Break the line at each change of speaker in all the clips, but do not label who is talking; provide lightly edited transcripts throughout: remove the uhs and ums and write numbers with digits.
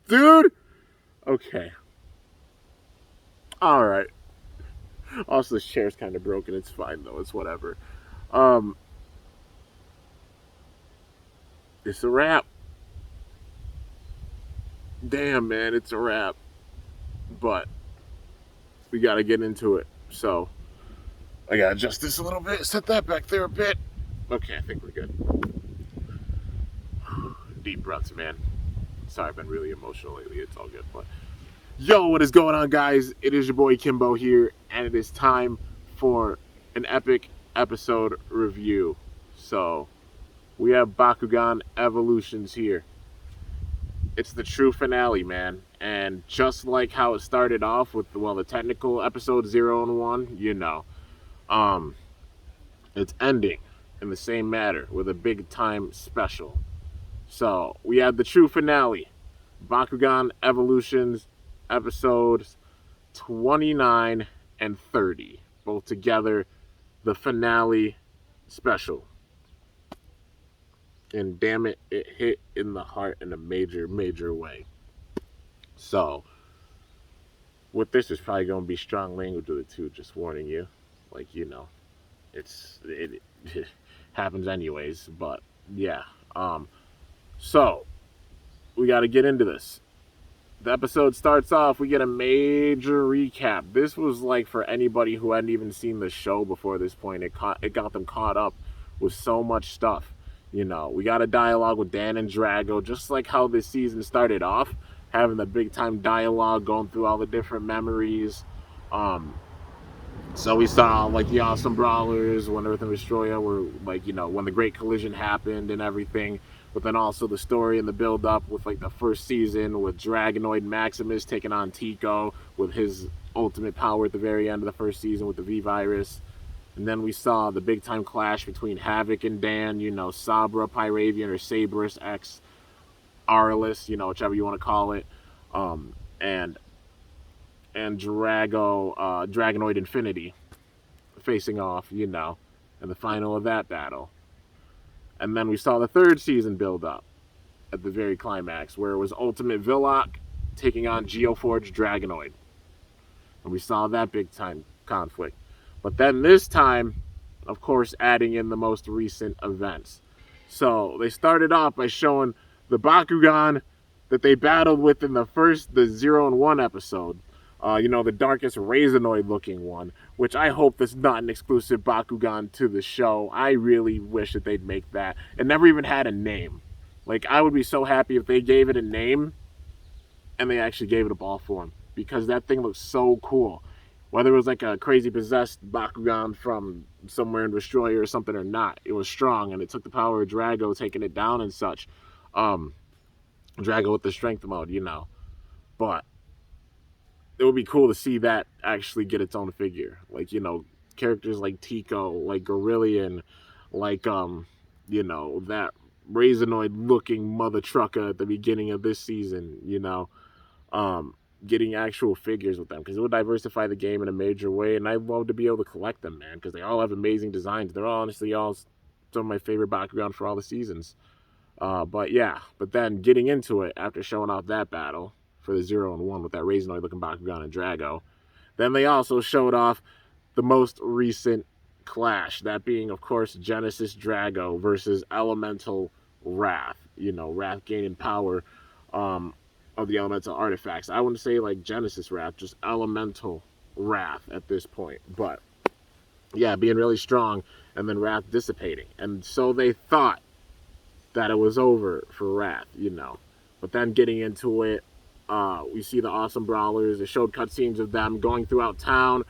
Dude. Okay. All right. Also, this chair's kind of broken. It's fine though. It's whatever. Um, it's a wrap. Damn, man, it's a wrap. But we got to get into it. So I got to adjust this a little bit. Set that back there a bit. Okay, I think we're good. Deep breaths, man. Sorry, I've been really emotional lately. It's all good. But yo, what is going on, guys? It is your boy Kimbo here, and it is time for an epic episode review. So we have Bakugan Evolutions here. It's the true finale, man. And just like how it started off with the technical episode 0 and 1, um, it's ending in the same manner with a big time special. So we have the true finale, Bakugan Evolutions episodes 29 and 30, both together, the finale special. And damn it, it hit in the heart in a major, major way. So, with this, is probably going to be strong language with it too, just warning you. Like, it happens anyways, but yeah. So, we got to get into this. The episode starts off, we get a major recap. This was like for anybody who hadn't even seen the show before this point, it got them caught up with so much stuff. We got a dialogue with Dan and Drago, just like how this season started off, having the big time dialogue, going through all the different memories. Um, so we saw like the Awesome Brawlers when Earth and Destroya were like, when the Great Collision happened and everything. But then also the story and the build up with like the first season with Dragonoid Maximus taking on Tico with his ultimate power at the very end of the first season with the V Virus. And then we saw the big time clash between Havoc and Dan, Sabra, Pyravian, or Sabrus X Arliss, whichever you want to call it. Um, and Dragonoid Infinity facing off, in the final of that battle. And then we saw the third season build up at the very climax, where it was Ultimate Villock taking on Geoforge Dragonoid. And we saw that big time conflict. But then this time, of course, adding in the most recent events. So they started off by showing the Bakugan that they battled with in the 0 and 1 episode. The darkest Razanoid looking one, which I hope that's not an exclusive Bakugan to the show. I really wish that they'd make that. It never even had a name. Like, I would be so happy if they gave it a name and they actually gave it a ball form, because that thing looks so cool. Whether it was like a crazy possessed Bakugan from somewhere in Destroyer or something or not, it was strong and it took the power of Drago taking it down and such. Drago with the strength mode, But it would be cool to see that actually get its own figure. Like, characters like Tico, like Gorillion, like that Razanoid looking mother trucker at the beginning of this season, um, getting actual figures with them, because it would diversify the game in a major way, and I'd love to be able to collect them, man, because they all have amazing designs. They're all honestly all some of my favorite Bakugan for all the seasons. But then getting into it after showing off that battle for the 0 and 1 with that Razanoid looking Bakugan and Drago, then they also showed off the most recent clash, that being, of course, Genesis Drago versus Elemental Wrath. Wrath gaining power of the elemental artifacts. I wouldn't say like Genesis Wrath, just Elemental Wrath at this point. But yeah, being really strong, and then Wrath dissipating. And so they thought that it was over for Wrath, But then getting into it, we see the Awesome Brawlers. It showed cutscenes of them going throughout town,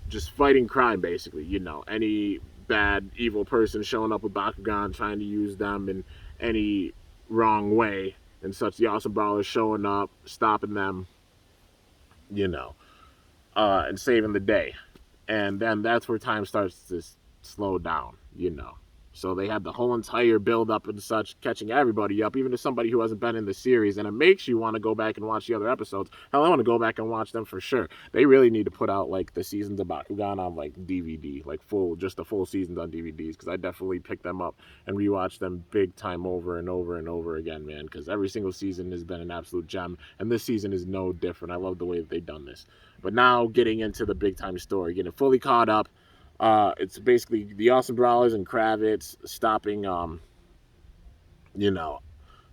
just fighting crime, basically. Any bad, evil person showing up with Bakugan, trying to use them in any wrong way and such. The Awesome Brawlers showing up, stopping them, and saving the day. And then that's where time starts to slow down. So they had the whole entire build up and such, catching everybody up, even to somebody who hasn't been in the series, and it makes you want to go back and watch the other episodes. Hell, I want to go back and watch them for sure. They really need to put out like the seasons of Bakugan on like DVD, like just the full seasons on DVDs, because I definitely picked them up and rewatched them big time over and over and over again, man, because every single season has been an absolute gem, and this season is no different. I love the way that they've done this. But now getting into the big time story, getting fully caught up. It's basically the Austin Brawlers and Kravitz stopping,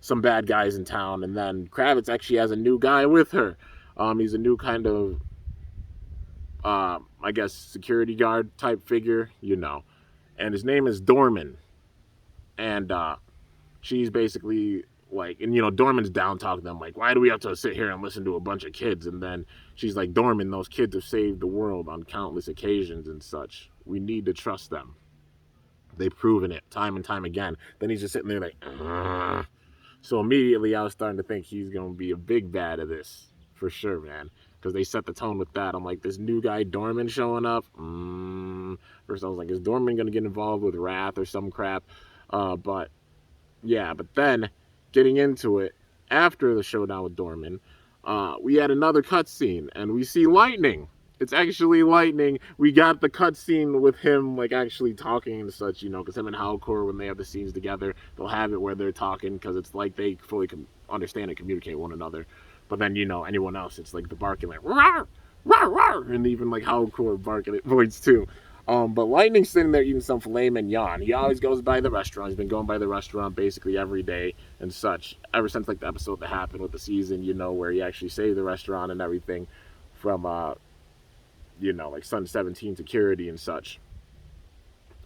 some bad guys in town, and then Kravitz actually has a new guy with her. He's a new kind of, I guess, security guard type figure, and his name is Dorman, and she's basically like, and Dorman's down talking to them like, why do we have to sit here and listen to a bunch of kids? And then she's like, Dorman, those kids have saved the world on countless occasions and such. We need to trust them. They've proven it time and time again. Then he's just sitting there like, ugh. So immediately I was starting to think he's going to be a big bad of this for sure, man, because they set the tone with that. I'm like, this new guy Dorman showing up. First I was like, is Dorman going to get involved with Wrath or some crap? But then getting into it, after the showdown with Dorman, we had another cutscene, and we see Lightning. It's actually Lightning. We got the cutscene with him, like, actually talking and such, because him and Howlcore, when they have the scenes together, they'll have it where they're talking, because it's like they fully understand and communicate one another. But then, anyone else, it's like the barking, like, rawr, rawr, rawr, and even, like, Howlcore barking at points, too. But Lightning's sitting there eating some filet mignon. He always goes by the restaurant. He's been going by the restaurant basically every day and such, ever since, like, the episode that happened with the season, where he actually saved the restaurant and everything from, like Sun 17 security and such.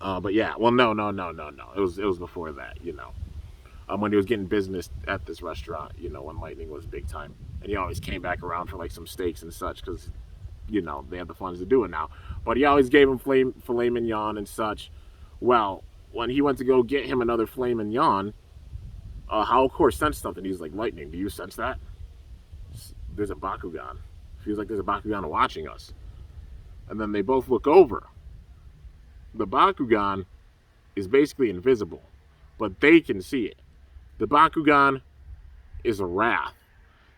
But yeah, well, no. It was before that, when he was getting business at this restaurant, when Lightning was big time. And he always came back around for, like, some steaks and such, because they had the funds to do it now. But he always gave him filet mignon and such. Well, when he went to go get him another filet mignon, Howlcore sensed something. He's like, Lightning, do you sense that? There's a Bakugan. Feels like there's a Bakugan watching us. And then they both look over. The Bakugan is basically invisible, but they can see it. The Bakugan is a Wrath.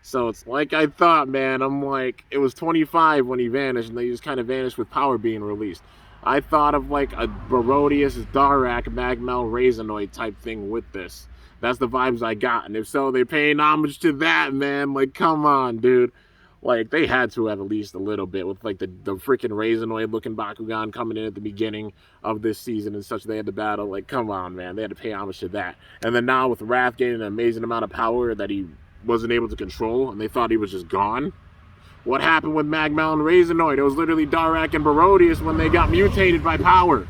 So it's like I thought, man. I'm like, it was 25 when he vanished, and they just kind of vanished with power being released. I thought of like a Barodius, Darak, Magmel, Razanoid type thing with this. That's the vibes I got. And if so, they're paying homage to that, man. Like, come on, dude. Like, they had to have at least a little bit with, like, the freaking Razanoid-looking Bakugan coming in at the beginning of this season and such. They had to battle. Like, come on, man. They had to pay homage to that. And then now with Wrath gaining an amazing amount of power that he wasn't able to control, and they thought he was just gone. What happened with Magmel and Razanoid? It was literally Darak and Barodius when they got mutated by power.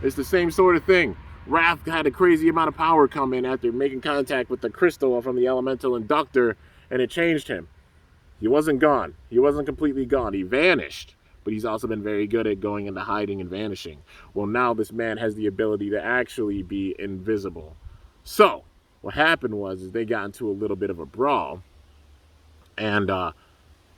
It's the same sort of thing. Wrath had a crazy amount of power come in after making contact with the crystal from the elemental inductor, and it changed him. He wasn't gone. He wasn't completely gone. He vanished. But he's also been very good at going into hiding and vanishing. Well, now this man has the ability to actually be invisible. So, what happened was they got into a little bit of a brawl. And,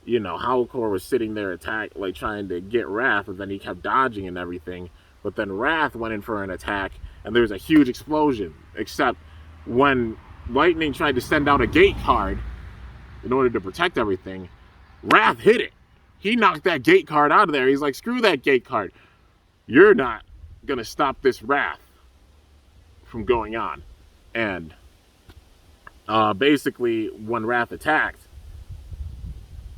Howlcore was sitting there trying to get Wrath, but then he kept dodging and everything. But then Wrath went in for an attack, and there was a huge explosion. Except when Lightning tried to send out a gate card in order to protect everything, Wrath hit it. He knocked that gate card out of there. He's like, screw that gate card. You're not going to stop this Wrath from going on. And basically, when Wrath attacked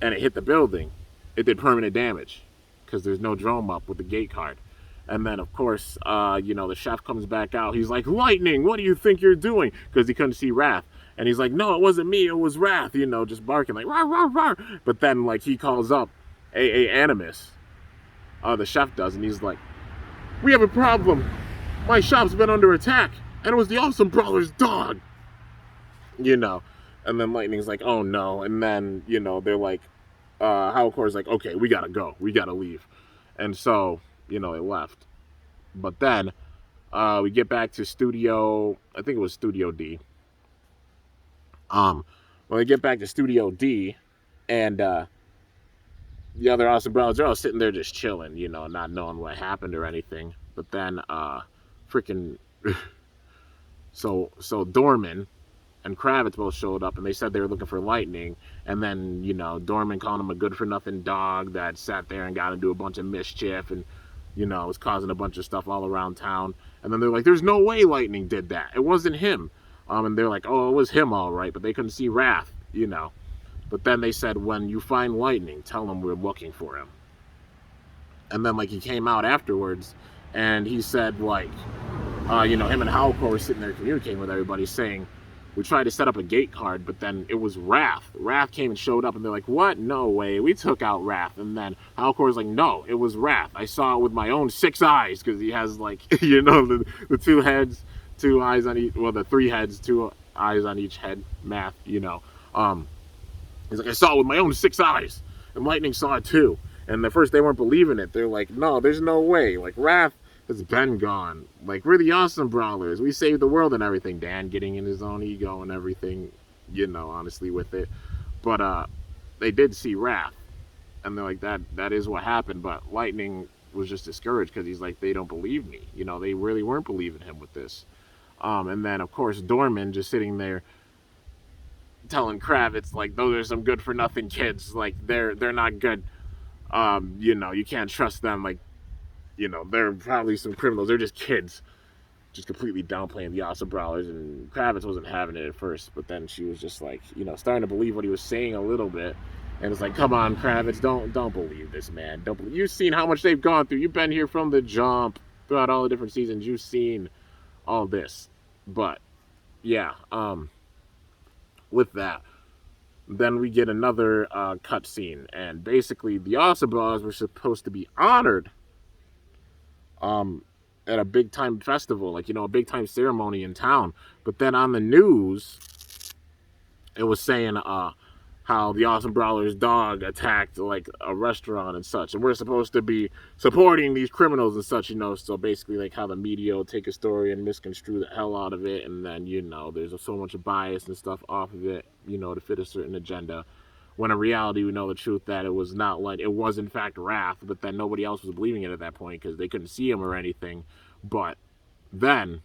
and it hit the building, it did permanent damage because there's no drone up with the gate card. And then, of course, the chef comes back out. He's like, Lightning, what do you think you're doing? Because he couldn't see Wrath. And he's like, no, it wasn't me, it was Wrath, just barking like, rawr, rawr, rawr. But then, like, he calls up A.A. Animus, the chef does, and he's like, we have a problem. My shop's been under attack, and it was the Awesome Brawler's dog. And then Lightning's like, oh, no. And then, they're like, Howlcore's like, okay, we gotta go. We gotta leave. And so, they left. But then, we get back to Studio, I think it was Studio D. When we get back to Studio D, and the other Awesome Brawlers, they're all sitting there just chilling, not knowing what happened or anything. But then freaking So Dorman and Kravitz both showed up, and they said they were looking for Lightning. And then, Dorman called him a good-for-nothing dog that sat there and got into a bunch of mischief and, was causing a bunch of stuff all around town. And then they're like, there's no way Lightning did that. It wasn't him. And they're like, oh, it was him all right, but they couldn't see Wrath. But then they said, when you find Lightning, tell him we're looking for him. And then, he came out afterwards, and he said, him and Halcor were sitting there communicating with everybody, saying, we tried to set up a gate card, but then it was Wrath. Wrath came and showed up, and they're like, what? No way. We took out Wrath. And then Halcor's like, no, it was Wrath. I saw it with my own 6 eyes, because he has, the 2 heads, 2 eyes on each, the 3 heads, 2 eyes on each head, math, He's like, I saw it with my own 6 eyes. And Lightning saw it too. And at first they weren't believing it. They're like, no, there's no way. Wrath has been gone. We're the Awesome Brawlers. We saved the world and everything. Dan getting in his own ego and everything, honestly, with it. But they did see Wrath. And they're like, that is what happened. But Lightning was just discouraged because he's like, they don't believe me. They really weren't believing him with this. And then, of course, Dorman just sitting there telling Kravitz, those are some good-for-nothing kids. They're not good. You can't trust them. They're probably some criminals. They're just kids. Just completely downplaying the Awesome Brawlers. And Kravitz wasn't having it at first, but then she was just starting to believe what he was saying a little bit. And it's like, come on, Kravitz, don't believe this, man. Don't believe. You've seen how much they've gone through. You've been here from the jump throughout all the different seasons. You've seen all this. But yeah, with that, then we get another cutscene, and basically the Awesome Brawlers were supposed to be honored at a big time festival, a big time ceremony in town. But then on the news, it was saying how the Awesome Brawlers dog attacked a restaurant and such, and we're supposed to be supporting these criminals and such, so basically how the media will take a story and misconstrue the hell out of it, and then there's so much bias and stuff off of it, to fit a certain agenda, when in reality we know the truth that it was not it was in fact Wrath, but then nobody else was believing it at that point because they couldn't see him or anything. But then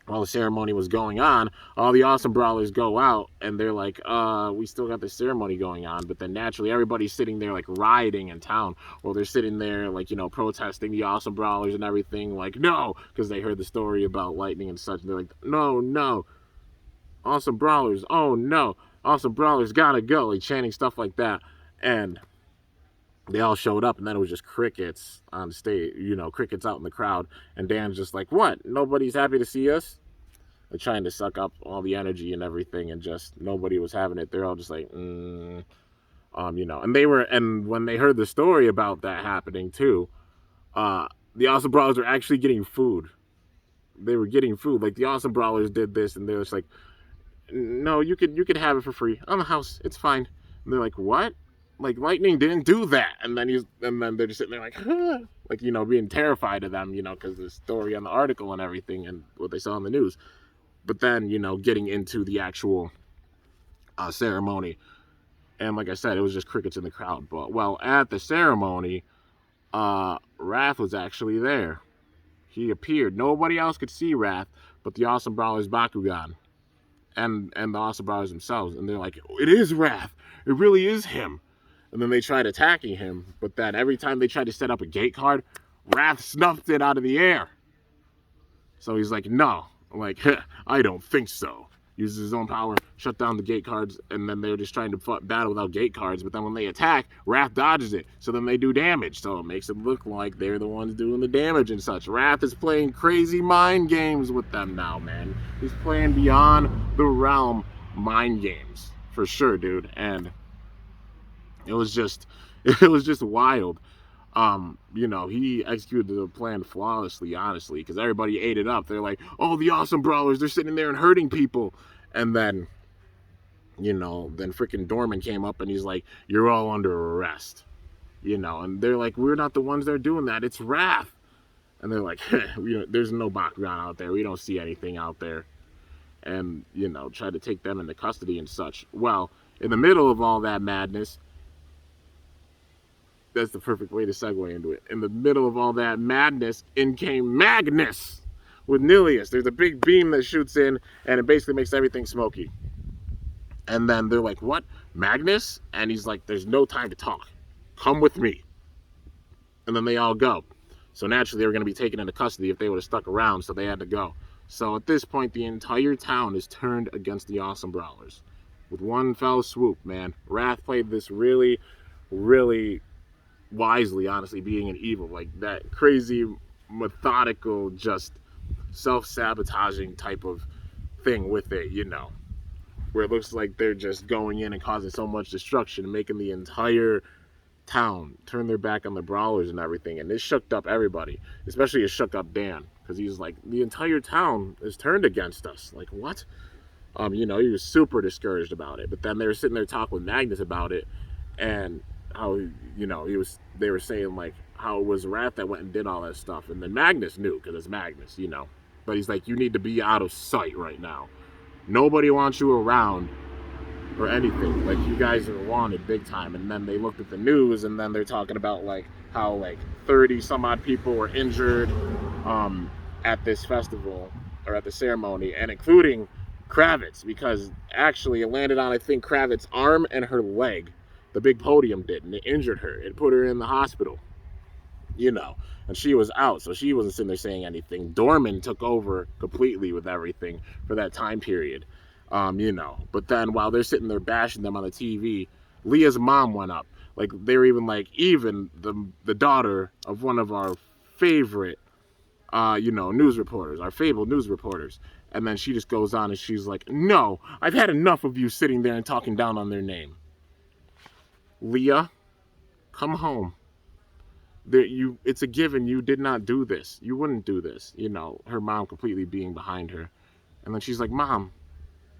while the ceremony was going on, all the Awesome Brawlers go out, and they're like, we still got this ceremony going on. But then naturally, everybody's sitting there, rioting in town. Or they're sitting there, protesting the Awesome Brawlers and everything, no, because they heard the story about Lightning and such. And they're like, no, Awesome Brawlers, oh no, Awesome Brawlers gotta go, chanting stuff like that. And they all showed up, and then it was just crickets on stage, crickets out in the crowd. And Dan's just like, what? Nobody's happy to see us? They're trying to suck up all the energy and everything, and just nobody was having it. They're all just like, and when they heard the story about that happening too, the Awesome Brawlers were actually getting food. They were getting food. The Awesome Brawlers did this, and they were just like, no, you could have it for free on the house. It's fine. And they're like, what? Lightning didn't do that. And then they're just sitting there huh? Being terrified of them, because the story on the article and everything and what they saw on the news. But then, getting into the actual ceremony. And like I said, it was just crickets in the crowd. But, at the ceremony, Wrath was actually there. He appeared. Nobody else could see Wrath but the Awesome Brawlers Bakugan. And the Awesome Brawlers themselves. And they're like, it is Wrath. It really is him. And then they tried attacking him. But then every time they tried to set up a gate card, Wrath snuffed it out of the air. So he's like, no. I don't think so. Uses his own power, shut down the gate cards, and then they're just trying to battle without gate cards. But then when they attack, Wrath dodges it. So then they do damage. So it makes it look like they're the ones doing the damage and such. Wrath is playing crazy mind games with them now, man. He's playing beyond the realm mind games. For sure, dude. And it was just wild. He executed the plan flawlessly, honestly, because everybody ate it up. They're like, oh, the Awesome Brawlers, they're sitting there and hurting people. And then, then freaking Dorman came up and he's like, you're all under arrest. And they're like, we're not the ones that are doing that. It's Wrath. And they're like, there's no Bakugan out there. We don't see anything out there. And, try to take them into custody and such. Well, in the middle of all that madness, that's the perfect way to segue into it. In the middle of all that madness, in came Magnus with Nilius. There's a big beam that shoots in, and it basically makes everything smoky. And then they're like, what? Magnus? And he's like, there's no time to talk. Come with me. And then they all go. So naturally, they were going to be taken into custody if they would have stuck around, so they had to go. So at this point, the entire town is turned against the Awesome Brawlers. With one fell swoop, man. Wrath played this really, really wisely, honestly, being an evil. Like that crazy, methodical, just self-sabotaging type of thing with it, you know. Where it looks like they're just going in and causing so much destruction and making the entire town turn their back on the Brawlers and everything. And it shook up everybody, especially it shook up Dan, because he was like, the entire town is turned against us. Like, what? You know, he was super discouraged about it. But then they were sitting there talking with Magnus about it, and how, you know, they were saying like how it was Wrath that went and did all that stuff. And then Magnus knew, because it's Magnus, you know. But he's like, you need to be out of sight right now. Nobody wants you around or anything. Like, you guys are wanted big time. And then they looked at the news, and then they're talking about like how like 30 some odd people were injured at this festival or at the ceremony, and including Kravitz, because actually it landed on, I think, Kravitz's arm and her leg. The big podium did, and it injured her. It put her in the hospital, you know, and she was out, so she wasn't sitting there saying anything. Dorman took over completely with everything for that time period, you know. But then while they're sitting there bashing them on the TV, Leah's mom went up. Like, they were even like, even the daughter of one of our favorite, you know, news reporters, our fabled news reporters. And then she just goes on and she's like, no, I've had enough of you sitting there and talking down on their name. Leah, come home. It's a given. You did not do this. You wouldn't do this. You know, her mom completely being behind her. And then she's like, Mom,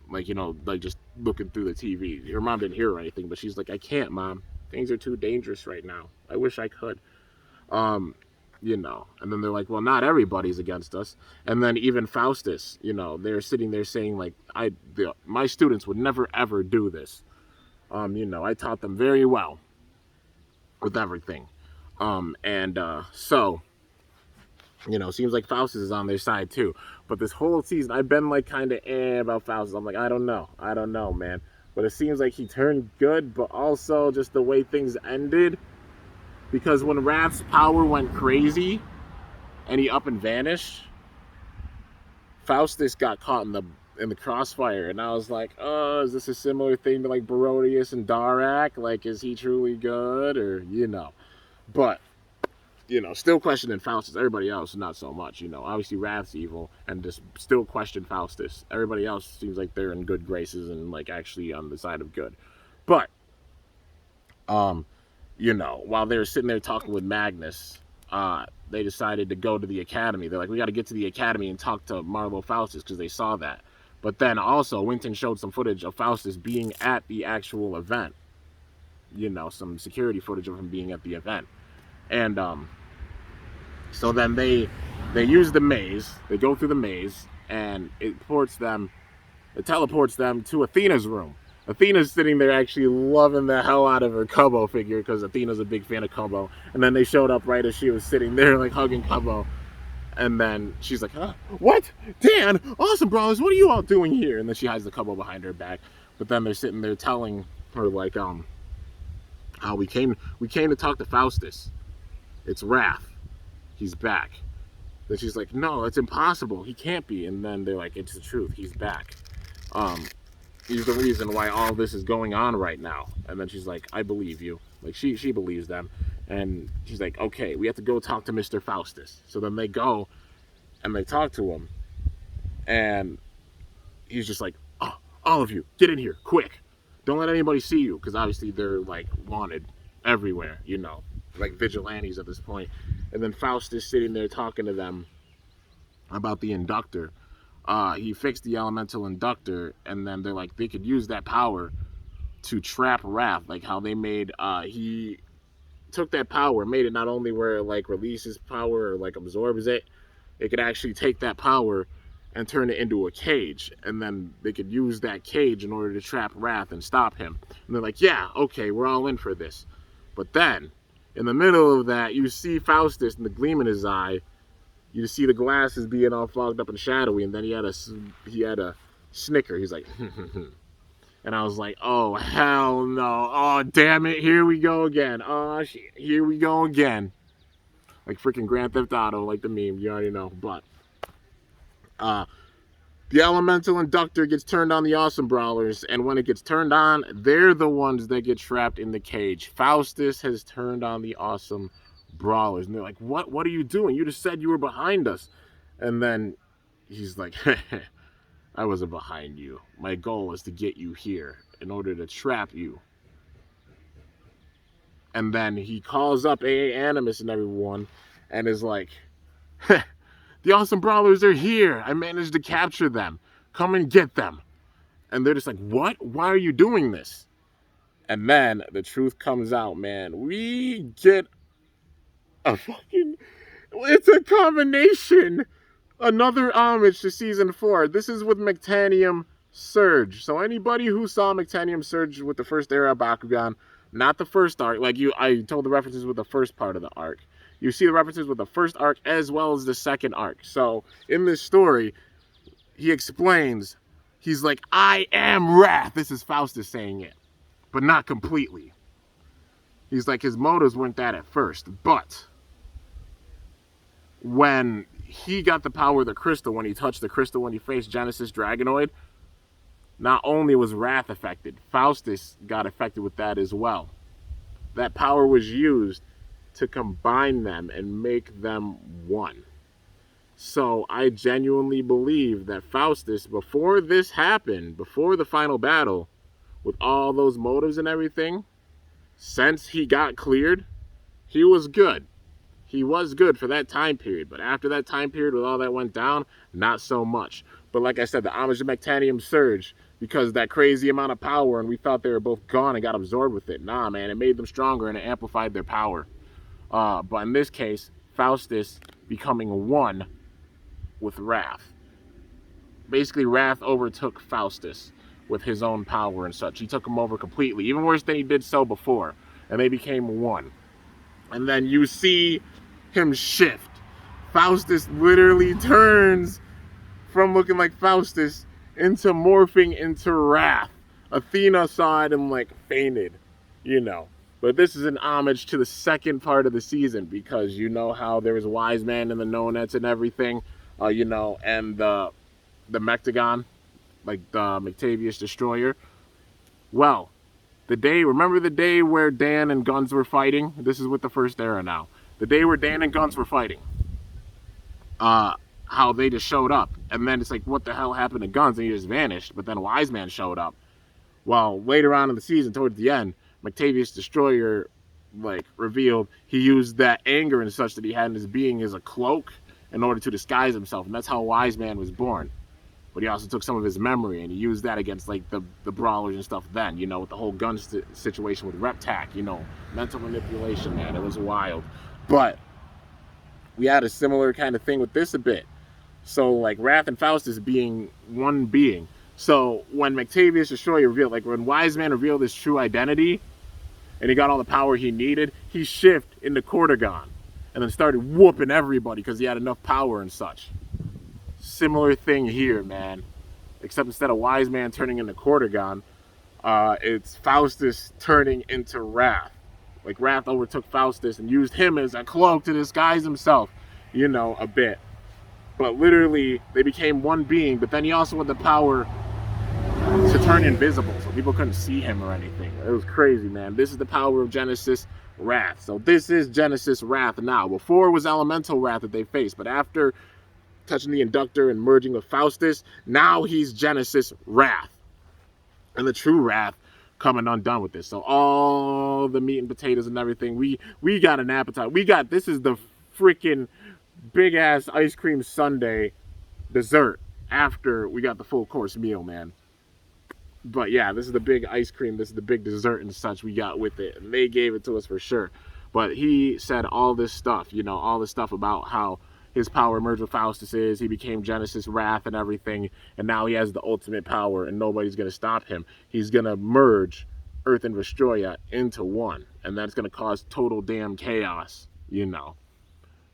like, you know, like just looking through the TV. Her mom didn't hear or anything, but she's like, I can't, Mom. Things are too dangerous right now. I wish I could. You know, and then they're like, well, not everybody's against us. And then even Faustus, you know, they're sitting there saying like, my students would never ever do this. You know, I taught them very well with everything. So, you know, seems like Faustus is on their side too. But this whole season, I've been like kind of about Faustus. I'm like, I don't know, man. But it seems like he turned good, but also just the way things ended. Because when Wrath's power went crazy and he up and vanished, Faustus got caught in the crossfire, and I was like, oh, is this a similar thing to like Barodius and Darak? Like, is he truly good, or, you know? But, you know, still questioning Faustus. Everybody else, not so much, you know. Obviously, Wrath's evil, and just still question Faustus. Everybody else seems like they're in good graces and like actually on the side of good. But, you know, while they were sitting there talking with Magnus, they decided to go to the academy. They're like, we got to get to the academy and talk to Marlo Faustus, because they saw that. But then also, Winton showed some footage of Faustus being at the actual event. You know, some security footage of him being at the event. And so then they use the maze. They go through the maze, and it teleports them to Athena's room. Athena's sitting there actually loving the hell out of her Kubo figure, because Athena's a big fan of Kubo. And then they showed up right as she was sitting there like hugging Kubo. And then she's like, huh? What? Dan, Awesome Brawlers, what are you all doing here? And then she hides the Kubo behind her back. But then they're sitting there telling her like, how we came to talk to Faustus. It's Wrath. He's back. Then she's like, no, it's impossible. He can't be. And then they're like, it's the truth. He's back. He's the reason why all this is going on right now. And then she's like, I believe you. Like, she believes them. And she's like, okay, we have to go talk to Mr. Faustus. So then they go and they talk to him. And he's just like, oh, all of you, get in here, quick. Don't let anybody see you. Because obviously they're, like, wanted everywhere, you know. Like vigilantes at this point. And then Faustus sitting there talking to them about the inductor. He fixed the elemental inductor, and then they're like, they could use that power to trap Wrath, like how they made, he took that power, made it not only where it like releases power or like absorbs it, it could actually take that power and turn it into a cage, and then they could use that cage in order to trap Wrath and stop him. And they're like, yeah, okay, we're all in for this. But then, in the middle of that, you see Faustus and the gleam in his eye You see the glasses being all fogged up and shadowy, and then he had a snicker. He's like, and I was like, oh hell no, oh damn it, here we go again. Oh shit, here we go again. Like freaking Grand Theft Auto, like the meme, you already know. But the elemental inductor gets turned on the awesome brawlers, and when it gets turned on, they're the ones that get trapped in the cage. Faustus has turned on the awesome brawlers, and they're like, what are you doing? You just said you were behind us. And then he's like, I wasn't behind you. My goal was to get you here in order to trap you. And then he calls up AA Animus and everyone and is like, the awesome brawlers are here. I managed to capture them. Come and get them. And they're just like, what? Why are you doing this? And then the truth comes out, man. We get a fucking... It's a combination. Another homage to Season 4. This is with Mectanium Surge. So anybody who saw Mectanium Surge with the first era of Bakugan, not the first arc, I told the references with the first part of the arc. You see the references with the first arc as well as the second arc. So in this story, he explains, he's like, I am Wrath. This is Faustus saying it, but not completely. He's like, his motives weren't that at first, but when he got the power of the crystal, when he touched the crystal, when he faced Genesis Dragonoid, not only was Wrath affected, Faustus got affected with that as well. That power was used to combine them and make them one. So I genuinely believe that Faustus, before this happened, before the final battle, with all those motives and everything, since he got cleared, he was good. He was good for that time period. But after that time period, with all that went down, not so much. But like I said, the homage to Mectanium Surge, because that crazy amount of power, and we thought they were both gone and got absorbed with it. Nah, man, it made them stronger and it amplified their power. But in this case, Faustus becoming one with Wrath. Basically, Wrath overtook Faustus with his own power and such. He took him over completely, even worse than he did so before. And they became one. And then you see him shift. Faustus literally turns from looking like Faustus into morphing into Wrath. Athena saw it and fainted, you know. But this is an homage to the second part of the season, because you know how there was Wise Man and the No-Nets and everything, you know, and the Mectagon, like the Mectavius Destroyer. Well, remember the day where Dan and Guns were fighting? This is with the first era now. The day where Dan and Guns were fighting. How they just showed up. And then it's like, what the hell happened to Guns? And he just vanished. But then Wise Man showed up. Well, later on in the season, towards the end, Mectavius Destroyer, revealed he used that anger and such that he had in his being as a cloak in order to disguise himself. And that's how Wise Man was born. But he also took some of his memory and he used that against the brawlers and stuff then, you know, with the whole gun situation with Reptac, you know, mental manipulation, man. It was wild. But we had a similar kind of thing with this a bit. So Wrath and Faustus being one being. So when Mectavius Destroyer revealed, when Wise Man revealed his true identity and he got all the power he needed, he shifted into Cortagon and then started whooping everybody because he had enough power and such. Similar thing here, man. Except instead of Wise Man turning into Cortagon, it's Faustus turning into Wrath. Wrath overtook Faustus and used him as a cloak to disguise himself, you know, a bit. But literally, they became one being, but then he also had the power to turn invisible, so people couldn't see him or anything. It was crazy, man. This is the power of Genesis Wrath. So this is Genesis Wrath now. Before it was Elemental Wrath that they faced, but after touching the inductor and merging with Faustus, now he's Genesis Wrath. And the true Wrath coming undone with this. So all the meat and potatoes and everything, we got an appetite. This is the freaking big ass ice cream sundae dessert after we got the full course meal, man. But yeah, this is the big ice cream, this is the big dessert and such we got with it, and they gave it to us for sure. But he said all this stuff, you know, all this stuff about how his power merged with Faustus he became Genesis Wrath and everything, and now he has the ultimate power and nobody's gonna stop him. He's gonna merge Earth and Vestroia into one, and that's gonna cause total damn chaos, you know.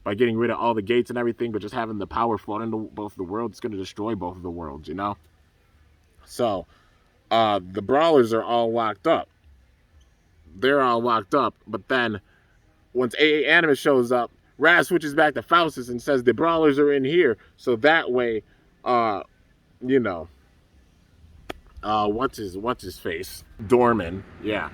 by getting rid of all the gates and everything, but just having the power flood into both the worlds, it's going to destroy both of the worlds, you know? So, the Brawlers are all locked up. They're all locked up, but then once AA Animus shows up, Raz switches back to Faustus and says the Brawlers are in here, so that way, you know, what's his face? Dorman, yeah.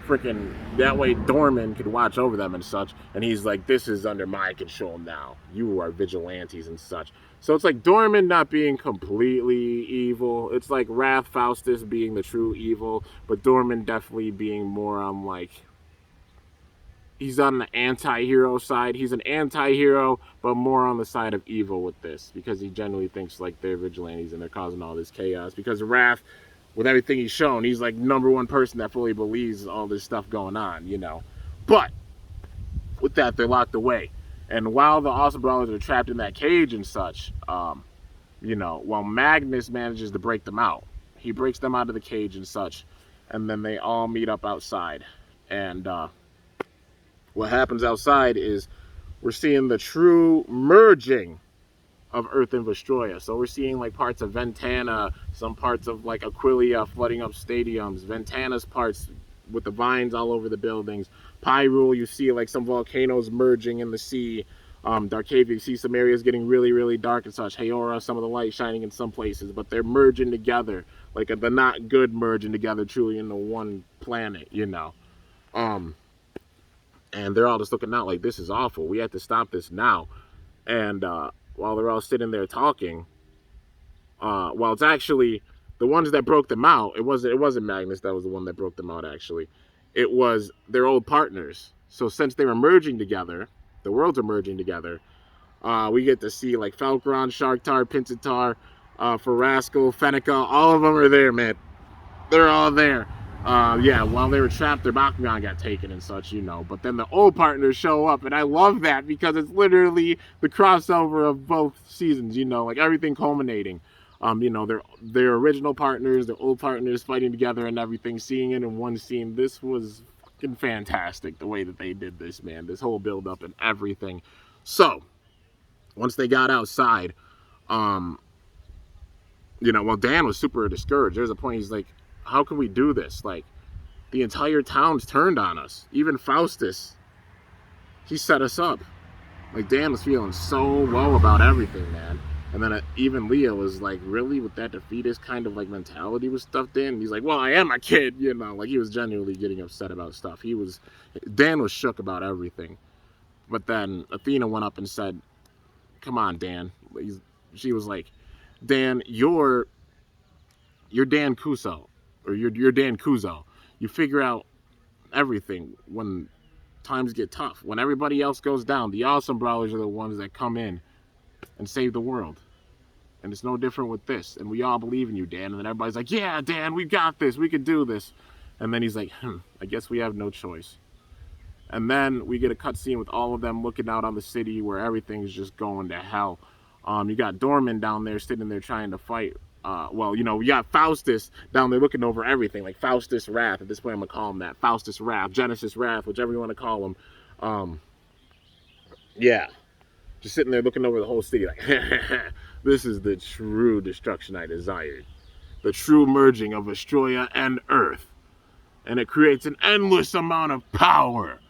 Freaking, that way Dorman could watch over them and such, and he's like, this is under my control now. You are vigilantes and such. So it's like Dorman not being completely evil. It's like Wrath Faustus being the true evil, but Dorman definitely being more on like, he's on the anti-hero side. He's an anti-hero, but more on the side of evil with this, because he genuinely thinks like they're vigilantes and they're causing all this chaos. Because Wrath, with everything he's shown, he's like #1 person that fully believes all this stuff going on, you know. But with that, they're locked away. And while the Awesome Brawlers are trapped in that cage and such, you know, while Magnus manages to break them out, he breaks them out of the cage and such, and then they all meet up outside. And what happens outside is we're seeing the true merging of Earth and Vestroia. So we're seeing like parts of Ventana, some parts of like Aquilia flooding up stadiums, Ventana's parts with the vines all over the buildings. Pyrule, you see like some volcanoes merging in the sea. Darkavia, you see some areas getting really, really dark and such. Haora, some of the light shining in some places, but they're merging together, like the not good merging together truly into one planet, you know. And they're all just looking out like, this is awful. We have to stop this now. And while they're all sitting there talking, well, it's actually the ones that broke them out. It wasn't Magnus that was the one that broke them out, actually. It was their old partners. So since they were merging together, the worlds are merging together, we get to see like Falcron, Sharktar, Pinsittar, Farasco, Fenneca, all of them are there, man. They're all there. Yeah, while they were trapped, their Bakugan got taken and such, you know. But then the old partners show up, and I love that because it's literally the crossover of both seasons, you know, like everything culminating. You know, their original partners, their old partners fighting together and everything, seeing it in one scene. This was fucking fantastic, the way that they did this, man. This whole build-up and everything. So, once they got outside, you know, well, Dan was super discouraged. There's a point he's like, how can we do this? Like, the entire town's turned on us. Even Faustus, he set us up. Like, Dan was feeling so low about everything, man. And then even Leah was like, really? With that defeatist kind of like mentality was stuffed in? And he's like, well, I am a kid, you know. Like, he was genuinely getting upset about stuff. Dan was shook about everything. But then Athena went up and said, come on, Dan. She was like, Dan, you're Dan Kuso. Or you're Dan Kuzo. You figure out everything when times get tough. When everybody else goes down, the Awesome Brawlers are the ones that come in and save the world. And it's no different with this. And we all believe in you, Dan. And then everybody's like, yeah, Dan, we got this. We can do this. And then he's like, I guess we have no choice. And then we get a cutscene with all of them looking out on the city where everything's just going to hell. You got Dorman down there sitting there trying to fight. Well, you know, we got Faustus down there looking over everything, like Faustus Wrath. At this point, I'm going to call him that. Faustus Wrath, Genesis Wrath, whichever you want to call him. Yeah. Just sitting there looking over the whole city like, this is the true destruction I desired. The true merging of Vestroia and Earth. And it creates an endless amount of power.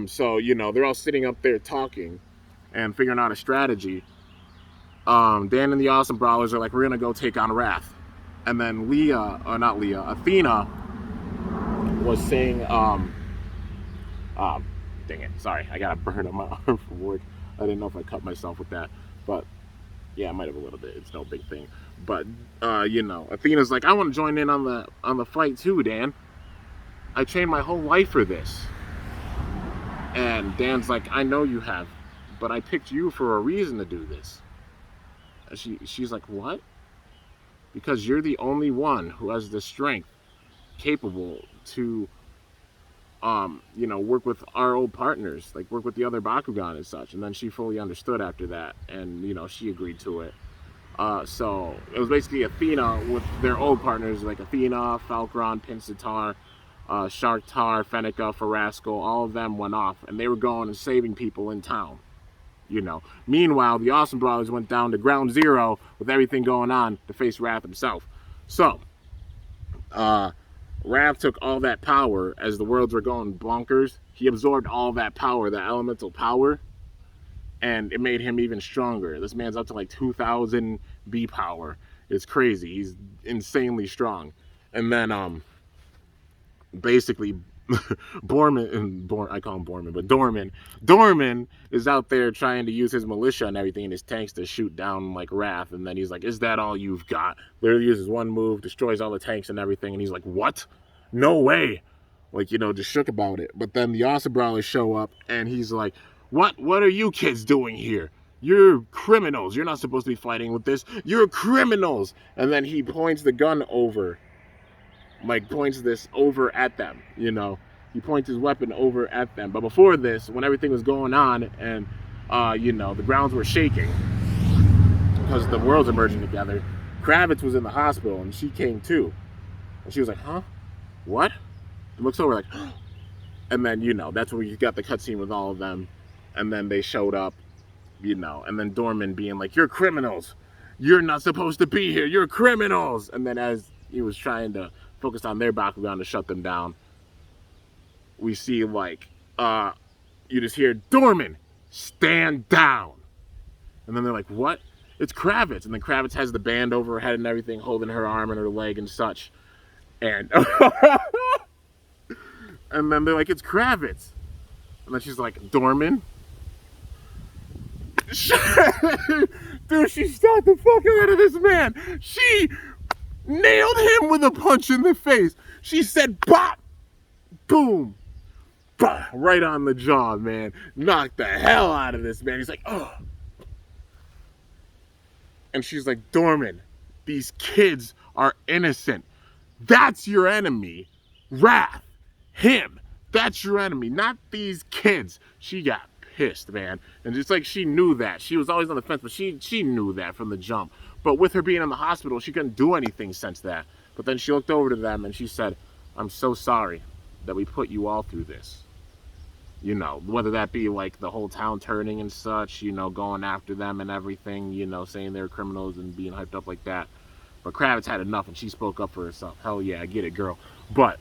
So, you know, they're all sitting up there talking and figuring out a strategy. Dan and the Awesome Brawlers are like, we're gonna go take on Wrath. And then Athena was saying, dang it, sorry, I got a burn on my arm from work. I didn't know if I cut myself with that, but yeah, I might have a little bit. It's no big thing. But you know, Athena's like, I want to join in on the fight too, Dan. I trained my whole life for this. And Dan's like, I know you have, but I picked you for a reason to do this. She's like, what? Because you're the only one who has the strength capable to, you know, work with our old partners, like work with the other Bakugan and such. And then she fully understood after that, and, you know, she agreed to it. So it was basically Athena with their old partners, like Athena, Falcron, Pinsittar, Sharktar, Fenneca, Farasco, all of them went off, and they were going and saving people in town. you know. Meanwhile, the Awesome Brawlers went down to ground zero with everything going on to face Wrath himself. So, Wrath took all that power as the worlds were going bonkers. He absorbed all that power, that elemental power, and it made him even stronger. This man's up to like 2,000 B power. It's crazy. He's insanely strong. And then, basically, I call him Borman, but Dorman is out there trying to use his militia and everything in his tanks to shoot down like Wrath. And then he's like, is that all you've got? Literally uses one move, destroys all the tanks and everything. And he's like, what? No way. Like, you know, just shook about it. But then the Awesome Brawlers show up and he's like, what are you kids doing here? You're criminals. You're not supposed to be fighting with this. You're criminals. And then he points the gun over. Like, points this over at them, you know. He points his weapon over at them. But before this, when everything was going on and, you know, the grounds were shaking because the worlds are merging together, Kravitz was in the hospital and she came too. And she was like, huh? What? He looks over like, and then, you know, that's when we got the cutscene with all of them. And then they showed up, you know, and then Dorman being like, you're criminals. You're not supposed to be here. You're criminals. And then as he was trying to focus on their Bakugan to shut them down, we see, like, you just hear, Dorman, stand down. And then they're like, what? It's Kravitz. And then Kravitz has the band over her head and everything, holding her arm and her leg and such. And and then they're like, it's Kravitz. And then she's like, Dorman? Dude, she stopped the fuck out of this man. She nailed him with a punch in the face. She said, bop, boom, bah, right on the jaw, man. Knocked the hell out of this man. He's like, oh. And she's like, Dorman, these kids are innocent. That's your enemy. Wrath. Him. That's your enemy, not these kids. She got pissed, man. And just like she knew that. She was always on the fence, but she knew that from the jump. But with her being in the hospital, she couldn't do anything since that. But then she looked over to them and she said, I'm so sorry that we put you all through this. You know, whether that be like the whole town turning and such, you know, going after them and everything, you know, saying they're criminals and being hyped up like that. But Kravitz had enough and she spoke up for herself. Hell yeah, I get it, girl. But,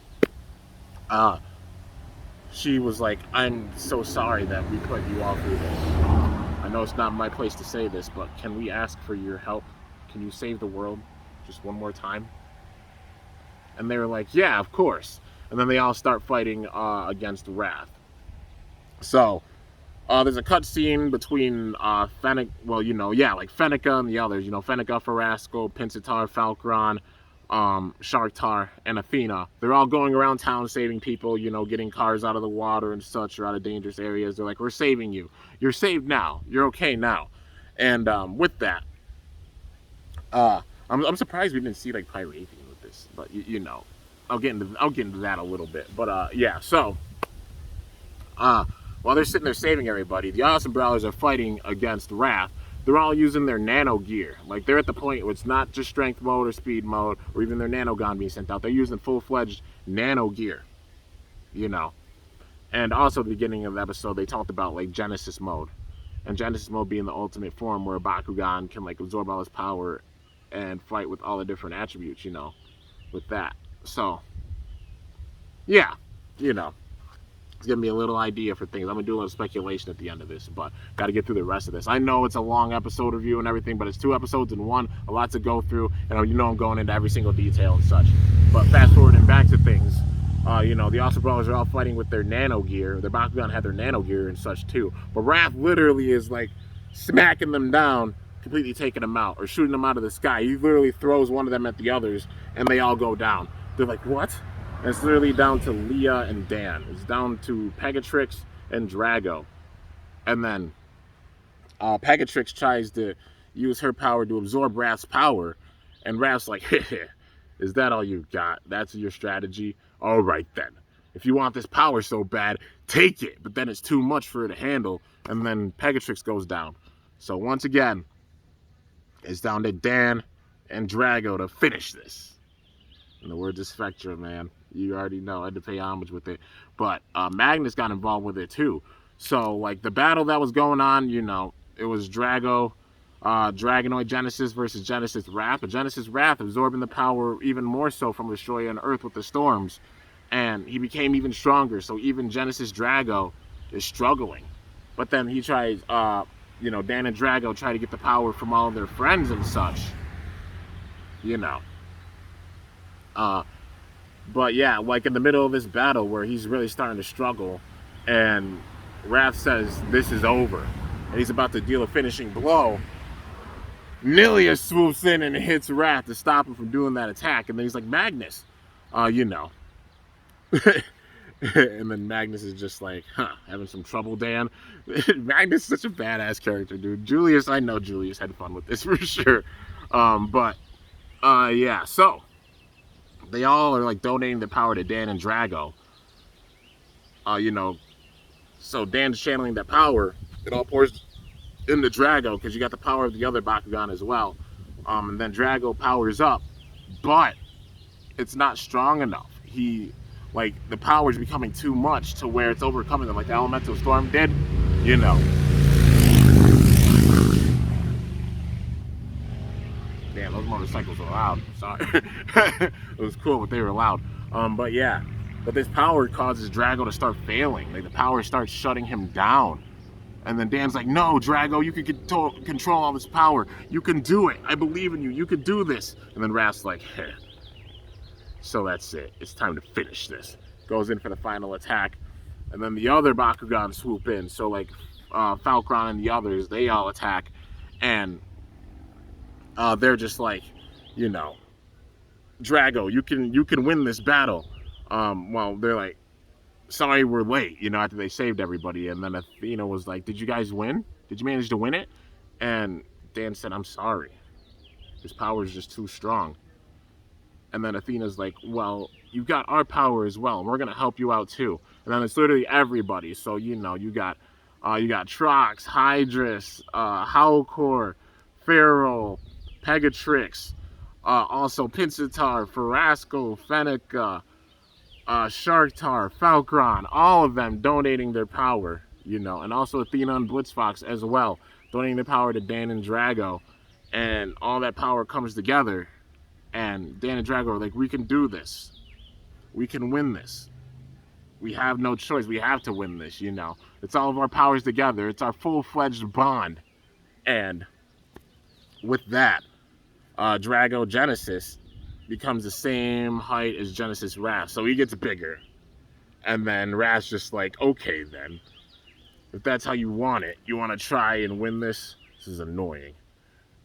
she was like, I'm so sorry that we put you all through this. I know it's not my place to say this, but can we ask for your help? Can you save the world just one more time? And they were like, yeah, of course. And then they all start fighting against Wrath. So, there's a cutscene between Fennec, well, you know, yeah, like Fenneca and the others, you know, Fenneca, Farasco, Pincitar, Falcron, Sharktar, and Athena. They're all going around town saving people, you know, getting cars out of the water and such, or out of dangerous areas. They're like, we're saving you. You're saved now. You're okay now. And with that, I'm surprised we didn't see like Pyrathian with this, but you know, I'll get into that a little bit. But yeah, so while they're sitting there saving everybody, the Awesome Brawlers are fighting against Wrath. They're all using their nano gear. Like, they're at the point where it's not just strength mode or speed mode or even their nanogon being sent out. They're using full-fledged nano gear, you know. And also at the beginning of the episode, they talked about, like, Genesis mode. And Genesis mode being the ultimate form where a Bakugan can, like, absorb all his power and fight with all the different attributes, you know, with that. So, yeah, you know. It's giving me a little idea for things. I'm going to do a little speculation at the end of this, but got to get through the rest of this. I know it's a long episode review and everything, but it's 2 episodes in one, a lot to go through, and you know I'm going into every single detail and such. But fast forwarding back to things, you know, the Awesome Brawlers are all fighting with their nano gear. Their Bakugan had their nano gear and such too. But Wrath literally is like smacking them down, completely taking them out, or shooting them out of the sky. He literally throws one of them at the others, and they all go down. They're like, what? And it's literally down to Leah and Dan. It's down to Pegatrix and Drago. And then Pegatrix tries to use her power to absorb Wrath's power. And Wrath's like, is that all you got? That's your strategy? All right then. If you want this power so bad, take it. But then it's too much for her to handle. And then Pegatrix goes down. So once again, it's down to Dan and Drago to finish this. In the words of Spectra, man. You already know, I had to pay homage with it. But Magnus got involved with it too. So, like, the battle that was going on, you know, it was Dragonoid Genesis versus Genesis Wrath. But Genesis Wrath absorbing the power even more so from Destroyer and Earth with the storms. And he became even stronger. So even Genesis Drago is struggling. But then he tries, Dan and Drago try to get the power from all of their friends and such. But yeah, like in the middle of this battle where he's really starting to struggle, and Wrath says, "This is over," and he's about to deal a finishing blow. Nilia swoops in and hits Wrath to stop him from doing that attack, and then he's like, "Magnus, and then Magnus is just like, having some trouble, Dan. Magnus is such a badass character, dude. Julius, I know Julius had fun with this for sure. Yeah, so they all are like donating the power to Dan and Drago. So Dan's channeling that power. It all pours into Drago because you got the power of the other Bakugan as well. And then Drago powers up, but it's not strong enough. The power is becoming too much to where it's overcoming them, like the Elemental Storm did. Damn, those motorcycles were loud. Sorry. It was cool, but they were loud. But this power causes Drago to start failing. Like the power starts shutting him down. And then Dan's like, "No, Drago, you can control all this power. You can do it. I believe in you. You can do this." And then Wrath's like, "Heh. So that's it. It's time to finish this." Goes in for the final attack. And then the other Bakugan swoop in. So Falcron and the others, they all attack. And they're just like, "Drago, you can win this battle." They're like, "Sorry, we're late," after they saved everybody. And then Athena was like, "Did you guys win? Did you manage to win it?" And Dan said, "I'm sorry. His power is just too strong." And then Athena's like, "Well, you got our power as well, and we're gonna help you out too." And then it's literally everybody. So you got Trox, Hydrus, Howlcore, Pharaoh, Pegatrix, also Pinsittar, Farasco, Fenneca, Sharktar, Falcron, all of them donating their power, and also Athena and Blitzfox as well, donating their power to Dan and Drago, and all that power comes together, and Dan and Drago are like, "We can do this. We can win this. We have no choice. We have to win this, It's all of our powers together. It's our full-fledged bond." And with that, Drago Genesis becomes the same height as Genesis Wrath, so he gets bigger. And then Wrath's just like, "Okay then, if that's how you want it, you want to try and win this? This is annoying.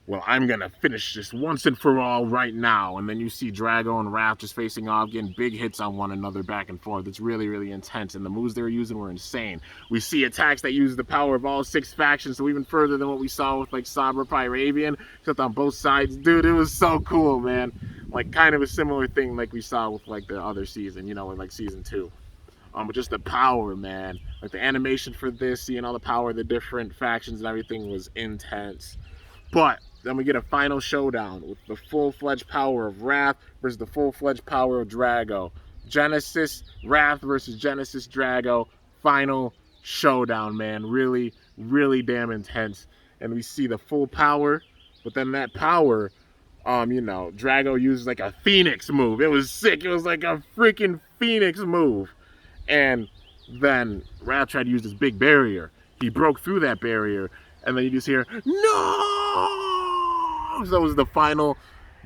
Well, I'm gonna finish this once and for all right now." And then you see Drago and Wrath just facing off, getting big hits on one another back and forth. It's really, really intense, and the moves they were using were insane. We see attacks that use the power of all 6 factions, so even further than what we saw with Sabra Pyravian, except on both sides. Dude, it was so cool, man. Kind of a similar thing like we saw with the other season, in season 2. But just the power, man. The animation for this, seeing all the power of the different factions and everything was intense. But then we get a final showdown with the full-fledged power of Wrath versus the full-fledged power of Drago. Genesis Wrath versus Genesis Drago. Final showdown, man. Really, really damn intense. And we see the full power, but then that power, Drago used a Phoenix move. It was sick. It was like a freaking Phoenix move. And then Wrath tried to use this big barrier. He broke through that barrier, and then you just hear, "No!" So it was the final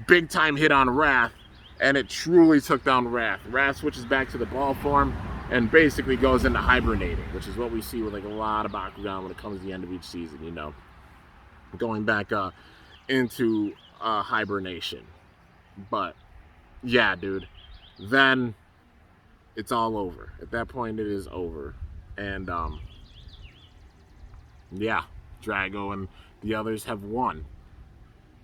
big-time hit on Wrath, and it truly took down Wrath. Wrath switches back to the ball form and basically goes into hibernating, which is what we see with a lot of Bakugan when it comes to the end of each season, going back into hibernation. But yeah, dude, then it's all over. At that point, it is over. And yeah, Drago and the others have won.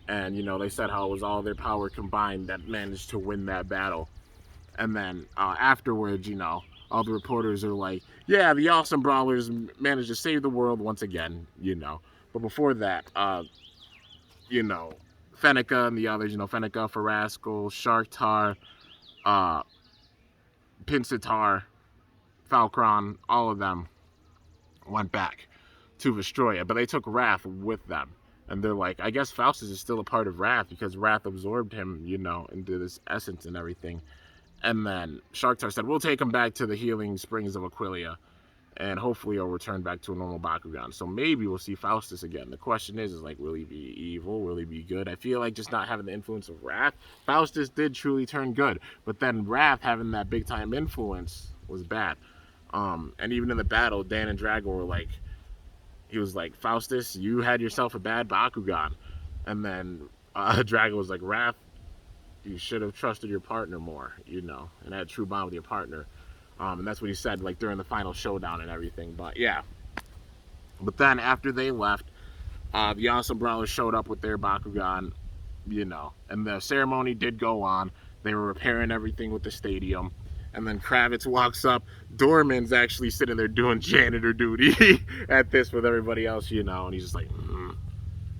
And they said how it was all their power combined that managed to win that battle. And then afterwards, all the reporters are like, "Yeah, the Awesome Brawlers managed to save the world once again, But before that, Fenneca and the others, Fenneca, Farasco, Sharktar, Pinsittar, Falcron, all of them went back to destroy it, but they took Wrath with them. And they're like, I guess Faustus is still a part of Wrath because Wrath absorbed him, into this essence and everything. And then Sharktar said, we'll take him back to the healing springs of Aquilia, and hopefully he'll return back to a normal Bakugan. So maybe we'll see Faustus again. The question is like, will he be evil? Will he be good? I feel like just not having the influence of Wrath, Faustus did truly turn good. But then Wrath having that big time influence was bad. And even in the battle, Dan and Drago were like, he was like, Faustus, you had yourself a bad Bakugan. And then Drago was like, Wrath, you should have trusted your partner more, and had a true bond with your partner. And that's what he said, like, during the final showdown and everything. But, yeah. But then, after they left, the Awesome Brawlers showed up with their Bakugan, and the ceremony did go on. They were repairing everything with the stadium. And then Kravitz walks up. Dorman's actually sitting there doing janitor duty at this with everybody else, and he's just like,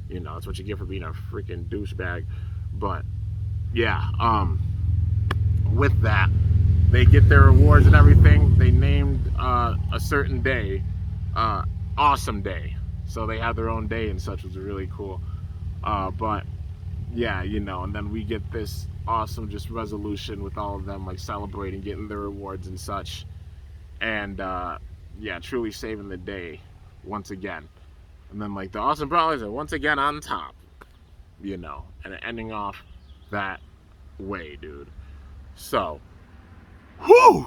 that's what you get for being a freaking douchebag. But, yeah, with that, they get their rewards and everything. They named a certain day Awesome Day. So they have their own day and such, which is really cool. But, yeah, and then we get this awesome just resolution with all of them, like, celebrating, getting their rewards and such. And, yeah, truly saving the day once again. And then, like, the Awesome Brawlers are once again on top, and ending off that way, dude. So, whew!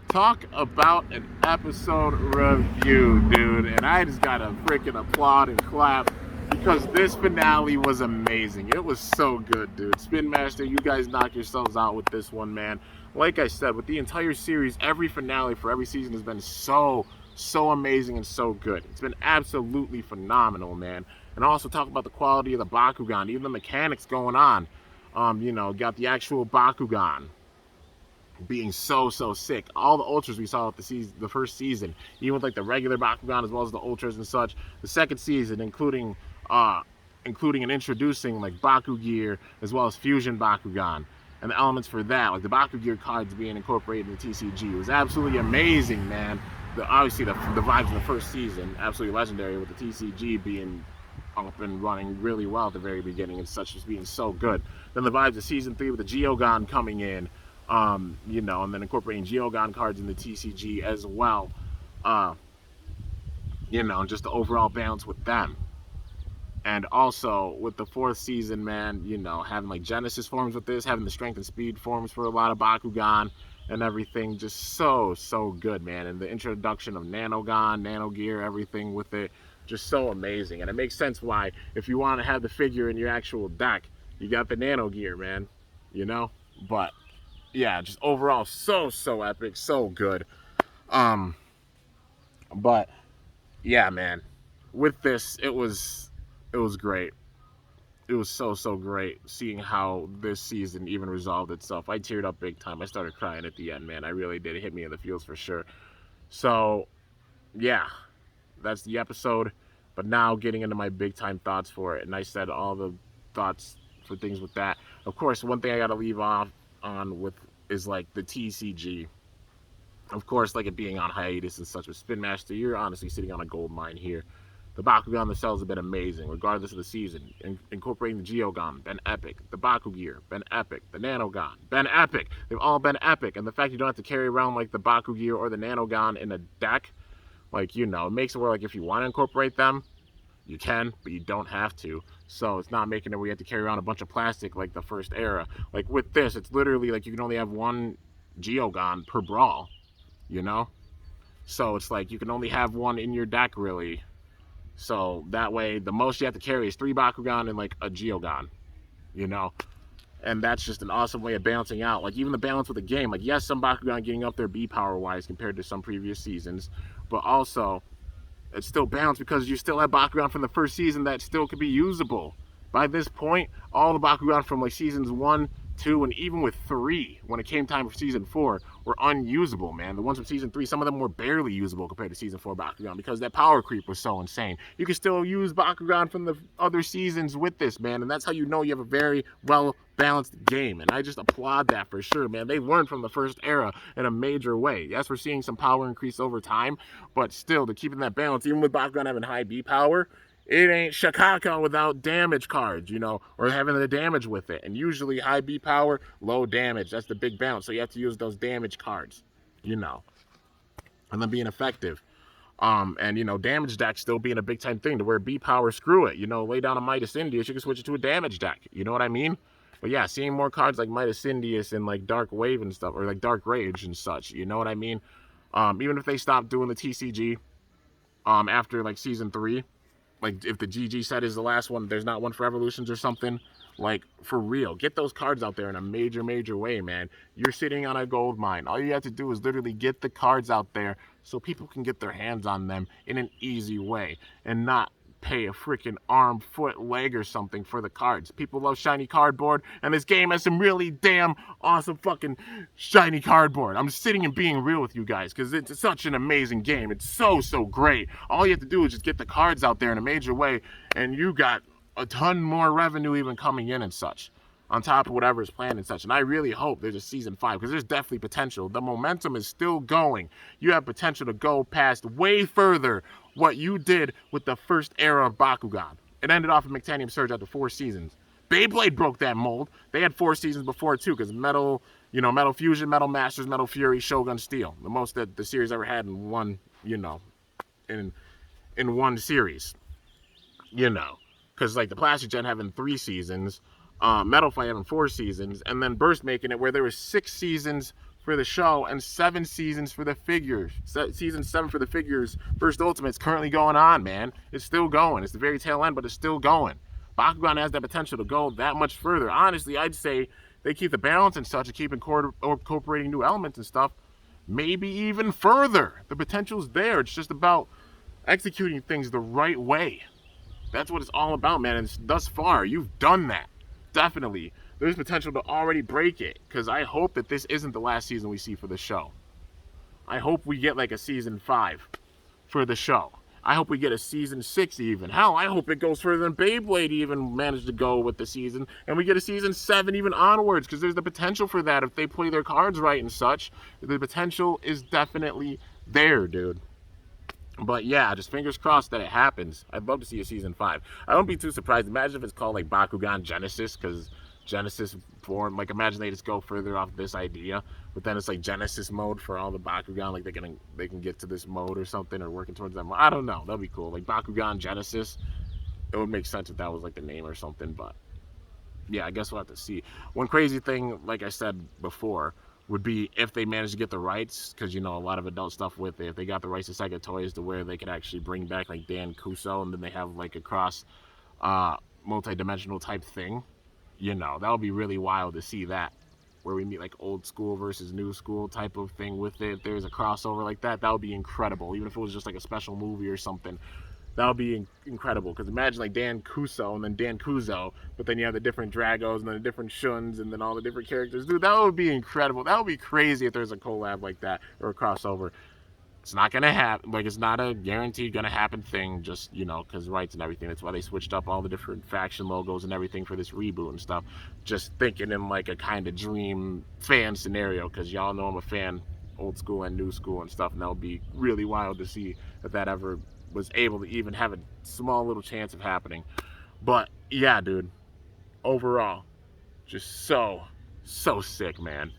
Talk about an episode review, dude. And I just gotta freaking applaud and clap because this finale was amazing. It was so good, dude. Spin Master, you guys knocked yourselves out with this one, man. Like I said, with the entire series, every finale for every season has been so amazing and so good. It's been absolutely phenomenal, man. And also talk about the quality of the Bakugan, even the mechanics going on. Got the actual Bakugan being so sick. All the ultras we saw at the first season, even with like the regular Bakugan as well as the ultras and such. The second season, including and introducing like Baku Gear as well as Fusion Bakugan and the elements for that, like the Baku Gear cards being incorporated in the TCG, was absolutely amazing, man. Obviously the vibes in the first season, absolutely legendary, with the TCG being up and running really well at the very beginning and such, as being so good. Then the vibes of season 3 with the Geogon coming in, and then incorporating Geogon cards in the TCG as well, just the overall balance with them. And also with the 4th season, man, having like Genesis forms with this, having the strength and speed forms for a lot of Bakugan and everything, just so good, man. And the introduction of Nanogon, Nano Gear, everything with it, just so amazing. And it makes sense why, if you want to have the figure in your actual deck, you got the Nano Gear, man, But, yeah, just overall so epic, so good. But, yeah, man, with this, it was great. It was so great seeing how this season even resolved itself. I teared up big time. I started crying at the end, man. I really did. It hit me in the feels for sure. So, yeah, that's the episode. But now getting into my big time thoughts for it. And I said all the thoughts for things with that. Of course, one thing I got to leave off on with is like the TCG. Of course, like it being on hiatus and such with Spin Master, you're honestly sitting on a gold mine here. The Bakugan themselves have been amazing, regardless of the season. Incorporating the Geogon, been epic. The Baku Gear, been epic. The Nanogon, been epic. They've all been epic. And the fact you don't have to carry around like the Baku Gear or the Nanogon in a deck, like, it makes it where like if you want to incorporate them, you can, but you don't have to. So it's not making it where you have to carry around a bunch of plastic like the first era. Like with this, it's literally like you can only have one Geogon per brawl, So it's like you can only have one in your deck, really. So that way, the most you have to carry is 3 Bakugan and like a Geogon, And that's just an awesome way of balancing out. Like even the balance with the game. Like yes, some Bakugan getting up there B power wise compared to some previous seasons, but also it's still balanced because you still have Bakugan from the first season that still could be usable. By this point, all the Bakugan from like seasons 1 2, and even with 3, when it came time for Season 4, were unusable, man. The ones from Season 3, some of them were barely usable compared to Season 4 Bakugan because that power creep was so insane. You can still use Bakugan from the other seasons with this, man, and that's how you know you have a very well-balanced game, and I just applaud that for sure, man. They learned from the first era in a major way. Yes, we're seeing some power increase over time, but still, they're keeping that balance, even with Bakugan having high B power. It ain't Shikaka without damage cards, or having the damage with it. And usually high B power, low damage. That's the big balance. So you have to use those damage cards, and then being effective. And damage deck still being a big time thing to where B power, screw it. Lay down a Midas Indius, you can switch it to a damage deck. You know what I mean? But yeah, seeing more cards like Midas Indius and like Dark Wave and stuff, or like Dark Rage and such, you know what I mean? Even if they stop doing the TCG after like Season 3, like if the GG set is the last one, there's not one for Evolutions or something, like for real, get those cards out there in a major way, man. You're sitting on a gold mine. All you have to do is literally get the cards out there so people can get their hands on them in an easy way and not pay a freaking arm, foot, leg or something for the cards. People love shiny cardboard, and this game has some really damn awesome fucking shiny cardboard. I'm sitting and being real with you guys because it's such an amazing game. It's so great. All you have to do is just get the cards out there in a major way, and you got a ton more revenue even coming in and such, on top of whatever is planned and such. And I really hope there's a Season 5, because there's definitely potential. The momentum is still going. You have potential to go past way further what you did with the first era of Bakugan. It ended off in Mectanium Surge after 4 seasons. Beyblade broke that mold. They had 4 seasons before too, because Metal Fusion, Metal Masters, Metal Fury, Shogun Steel. The most that the series ever had in one, in one series. Because like the Plastic Gen having 3 seasons, Metal Fight having 4 seasons, and then Burst making it where there was 6 seasons for the show and 7 seasons for the figures. Season 7 for the figures. Burst Ultimate's currently going on, man. It's still going. It's the very tail end, but it's still going. Bakugan has that potential to go that much further. Honestly, I'd say they keep the balance and such and keep incorporating new elements and stuff, maybe even further. The potential's there. It's just about executing things the right way. That's what it's all about, man. And thus far, you've done that. Definitely. There's potential to already break it, because I hope that this isn't the last season we see for the show. I hope we get like a Season 5 for the show. I hope we get a Season 6 even. Hell, I hope it goes further than Beyblade even managed to go with the season, and we get a Season 7 even onwards, because there's the potential for that if they play their cards right and such. The potential is definitely there, dude. But yeah, just fingers crossed that it happens. I'd love to see a Season 5. I wouldn't be too surprised. Imagine if it's called like Bakugan Genesis, because Genesis form, like imagine they just go further off this idea, but then it's like Genesis mode for all the Bakugan, like they can get to this mode or something, or working towards that mode. I don't know, that'd be cool, like Bakugan Genesis. It would make sense if that was like the name or something, but yeah, I guess we'll have to see. One crazy thing, like I said before, would be if they manage to get the rights, because a lot of adult stuff with it, if they got the rights to Sega Toys to where they could actually bring back like Dan Kuso, and then they have like a cross multi-dimensional type thing, that would be really wild to see that, where we meet like old school versus new school type of thing with it. If there's a crossover like that, that would be incredible. Even if it was just like a special movie or something, that would be incredible. Because imagine like Dan Kuso and then Dan Kuzo, but then you have the different Dragos and then the different Shuns and then all the different characters. Dude, that would be incredible. That would be crazy if there's a collab like that or a crossover. It's not gonna happen. Like, it's not a guaranteed gonna happen thing, just because rights and everything. That's why they switched up all the different faction logos and everything for this reboot and stuff. Just thinking in like a kind of dream fan scenario, because y'all know I'm a fan, old school and new school and stuff, and that would be really wild to see if that ever was able to even have a small little chance of happening. But yeah, dude, overall, just so sick, man.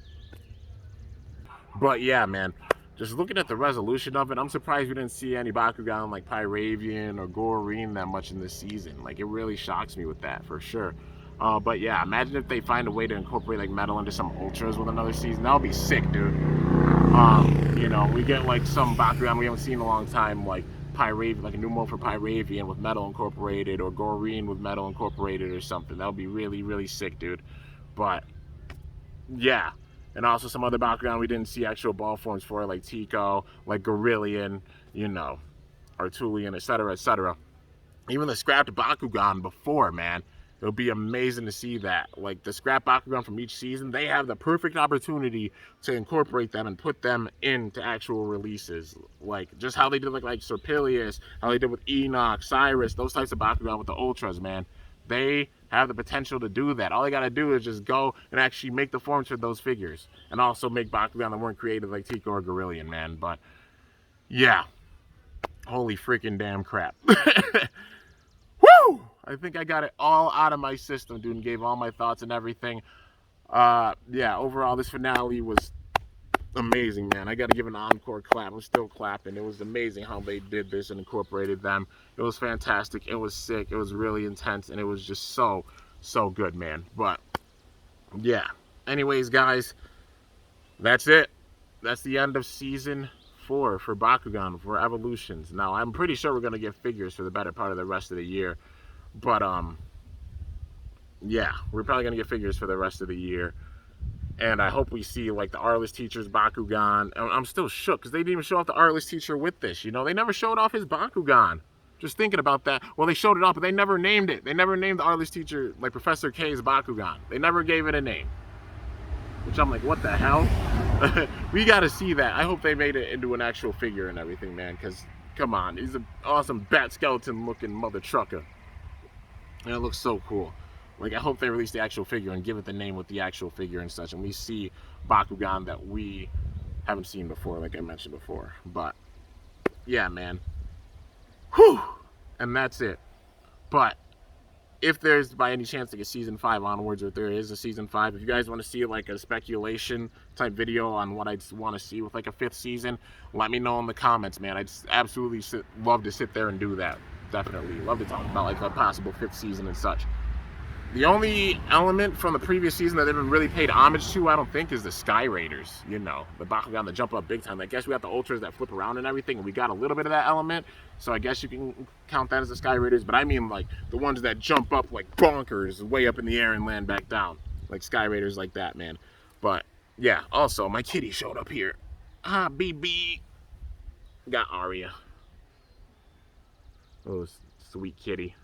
But yeah, man, just looking at the resolution of it, I'm surprised we didn't see any Bakugan like Pyravian or Goreen that much in this season. Like, it really shocks me with that, for sure. But yeah, imagine if they find a way to incorporate like metal into some ultras with another season. That would be sick, dude. We get like some Bakugan we haven't seen in a long time, like Pyravian, like a new mode for Pyravian with metal incorporated, or Goreen with metal incorporated or something. That would be really sick, dude. But yeah. And also some other Bakugan we didn't see actual ball forms for, like Tico, like Gorillion, Artulian, etc., etc. Even the scrapped Bakugan before, man. It'll be amazing to see that. Like, the scrap Bakugan from each season, they have the perfect opportunity to incorporate them and put them into actual releases. Like, just how they did like Serpilius, how they did with Enoch, Cyrus, those types of Bakugan with the Ultras, man. They have the potential to do that. All they gotta do is just go and actually make the forms for those figures. And also make Bakugan that weren't created like Tico or Gorillion, man. But, yeah. Holy freaking damn crap. Woo! I think I got it all out of my system, dude, and gave all my thoughts and everything. Yeah, overall, this finale was amazing, man. I got to give an encore clap. I'm still clapping. It was amazing how they did this and incorporated them. It was fantastic. It was sick. It was really intense, and it was just so good, man. But, yeah. Anyways, guys, that's it. That's the end of Season 4 for Bakugan, for Evolutions. Now, I'm pretty sure we're going to get figures for the better part of the rest of the year. But, yeah, we're probably going to get figures for the rest of the year. And I hope we see, like, the Artless Teacher's Bakugan. I'm still shook, because they didn't even show off the Artless Teacher with this, you know? They never showed off his Bakugan. Just thinking about that. Well, they showed it off, but they never named it. They never named the Artless Teacher, like, Professor K's Bakugan. They never gave it a name. Which I'm like, what the hell? We got to see that. I hope they made it into an actual figure and everything, man, because, come on, he's an awesome bat skeleton-looking mother trucker. And it looks so cool. Like, I hope they release the actual figure and give it the name with the actual figure and such. And we see Bakugan that we haven't seen before, like I mentioned before. But, yeah, man. Whew! And that's it. But, if there's by any chance like a Season 5 onwards, or if there is a Season 5, if you guys want to see like a speculation type video on what I'd want to see with like a 5th season, let me know in the comments, man. I'd absolutely love to sit there and do that. Definitely. Love to talk about like a possible 5th season and such. The only element from the previous season that they've been really paid homage to, I don't think, is the Sky Raiders. You know, the Bakugan that jump up big time. I guess we got the Ultras that flip around and everything, and we got a little bit of that element. So I guess you can count that as the Sky Raiders. But I mean, like, the ones that jump up like bonkers, way up in the air and land back down. Like Sky Raiders like that, man. But, yeah, also, my kitty showed up here. Ah, BB. Got Arya. Oh, sweet kitty.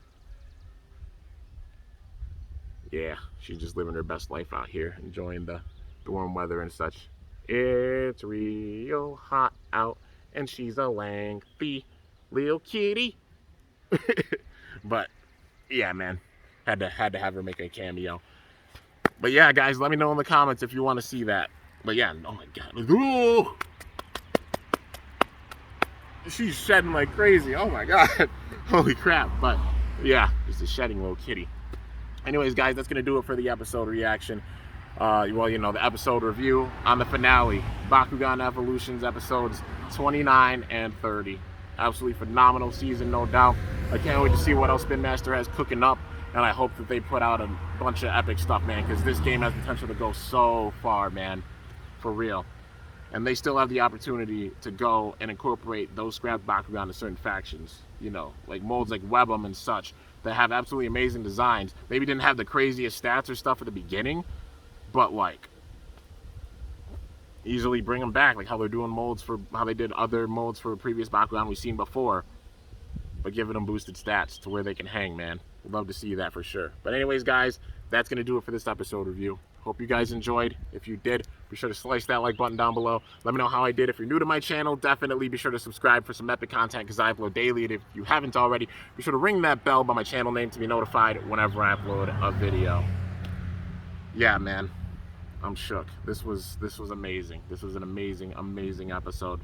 Yeah, she's just living her best life out here, enjoying the warm weather and such. It's real hot out, and she's a lengthy little kitty. But, yeah, man, had to have her make a cameo. But, yeah, guys, let me know in the comments if you want to see that. But, yeah, oh, my God. Ooh! She's shedding like crazy. Oh, my God. Holy crap. But, yeah, just a shedding little kitty. Anyways, guys, that's going to do it for the episode reaction. Well, you know, the episode review on the finale. Bakugan Evolutions episodes 29 and 30. Absolutely phenomenal season, no doubt. I can't wait to see what else Spin Master has cooking up. And I hope that they put out a bunch of epic stuff, man. Because this game has potential to go so far, man. For real. And they still have the opportunity to go and incorporate those scrap Bakugan to certain factions. You know, like molds like Web'em and such. That have absolutely amazing designs. Maybe didn't have the craziest stats or stuff at the beginning, but like easily bring them back, like how they're doing molds for how they did other molds for previous Bakugan we've seen before, but giving them boosted stats to where they can hang, man. Would love to see that for sure. But anyways, guys, that's gonna do it for this episode review. Hope you guys enjoyed. If you did, be sure to slice that like button down below. Let me know how I did. If you're new to my channel, definitely be sure to subscribe for some epic content because I upload daily. And if you haven't already, be sure to ring that bell by my channel name to be notified whenever I upload a video. Yeah, man, I'm shook. This was amazing. This was an amazing episode.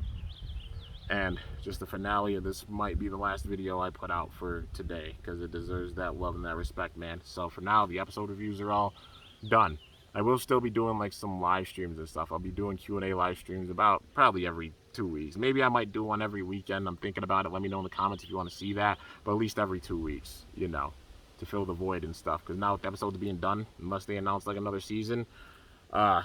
And just the finale of this might be the last video I put out for today because it deserves that love and that respect, man. So for now, the episode reviews are all done. I will still be doing like some live streams and stuff. I'll be doing Q&A live streams about probably every 2 weeks. Maybe I might do one every weekend. I'm thinking about it. Let me know in the comments if you want to see that. But at least every 2 weeks, you know, to fill the void and stuff. Because now with the episodes being done, unless they announce like another season, yeah,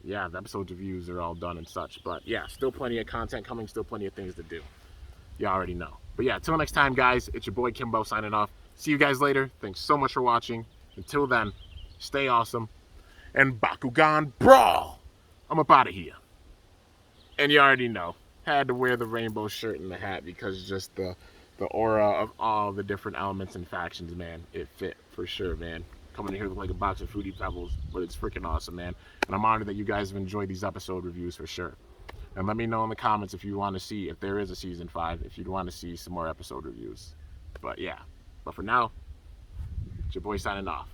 the episode reviews are all done and such. But yeah, still plenty of content coming. Still plenty of things to do. You already know. But yeah, till next time, guys, it's your boy Kimbo signing off. See you guys later. Thanks so much for watching. Until then, stay awesome. And Bakugan Brawl! I'm up out of here. And you already know, had to wear the rainbow shirt and the hat because just the the aura of all the different elements and factions, man. It fit for sure, man. Coming in here with like a box of Fruity Pebbles, but it's freaking awesome, man. And I'm honored that you guys have enjoyed these episode reviews for sure. And let me know in the comments if you want to see, if there is a season 5, if you'd want to see some more episode reviews. But yeah, but for now, it's your boy signing off.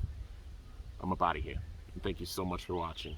I'm up out of here. And thank you so much for watching.